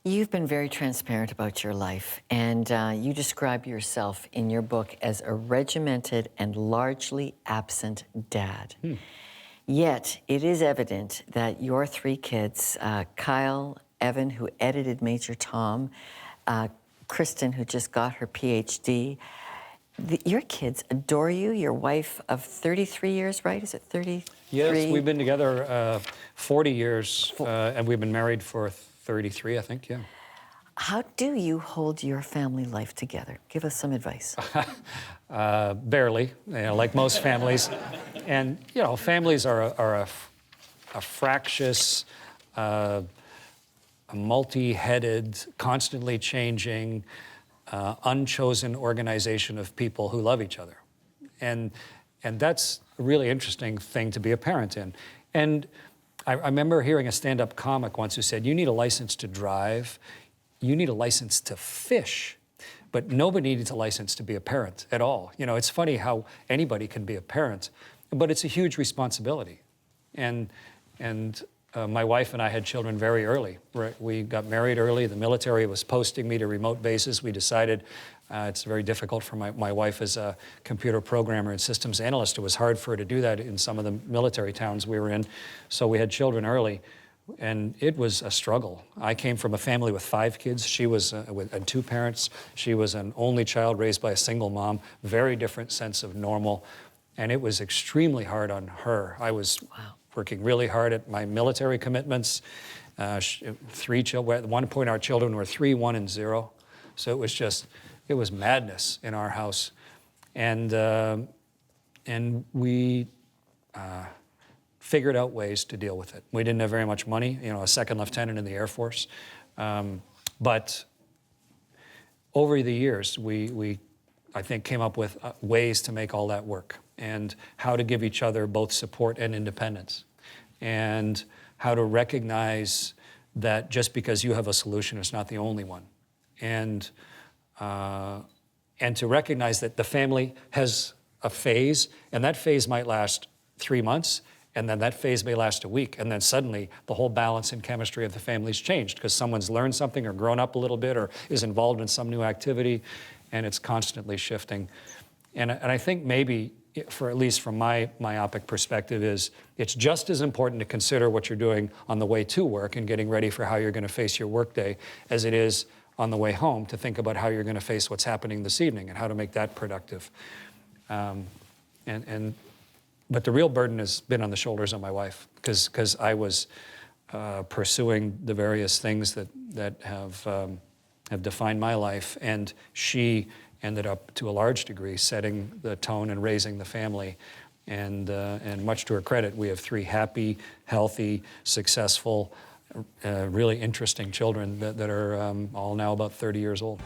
You've been very transparent about your life, and you describe yourself in your book as a regimented and largely absent dad. Yet, it is evident that your three kids, Kyle, Evan, who edited Major Tom, Kristen, who just got her PhD, your kids adore you. Your wife of 33 years, right? Is it 33? Yes, we've been together 40 years, and we've been married for 33, I think, yeah. How do you hold your family life together? Give us some advice. Barely, like most families. And, families are a fractious, a multi-headed, constantly changing, unchosen organization of people who love each other. And that's a really interesting thing to be a parent in. And I remember hearing a stand-up comic once who said, you need a license to drive, you need a license to fish, but nobody needs a license to be a parent at all. It's funny how anybody can be a parent, but it's a huge responsibility. And my wife and I had children very early. We got married early. The military was posting me to remote bases. We decided it's very difficult for my wife as a computer programmer and systems analyst. It was hard for her to do that in some of the military towns we were in. So we had children early, and it was a struggle. I came from a family with 5 kids. She was and 2 parents. She was an only child raised by a single mom. Very different sense of normal, and it was extremely hard on her. I was working really hard at my military commitments. 3 children. At one point, our children were 3, 1, and 0. So it was madness in our house, and we figured out ways to deal with it. We didn't have very much money, a second lieutenant in the Air Force, but over the years, we I think came up with ways to make all that work, and how to give each other both support and independence, and how to recognize that just because you have a solution, it's not the only one, and to recognize that the family has a phase, and that phase might last 3 months, and then that phase may last a week, and then suddenly the whole balance and chemistry of the family's changed because someone's learned something or grown up a little bit or is involved in some new activity, and it's constantly shifting. And I think maybe, at least from my myopic perspective, it's just as important to consider what you're doing on the way to work and getting ready for how you're going to face your workday as it is on the way home to think about how you're going to face what's happening this evening and how to make that productive. But the real burden has been on the shoulders of my wife because I was pursuing the various things that have defined my life, and she ended up, to a large degree, setting the tone and raising the family. And much to her credit, we have 3 happy, healthy, successful, really interesting children that are all now about 30 years old.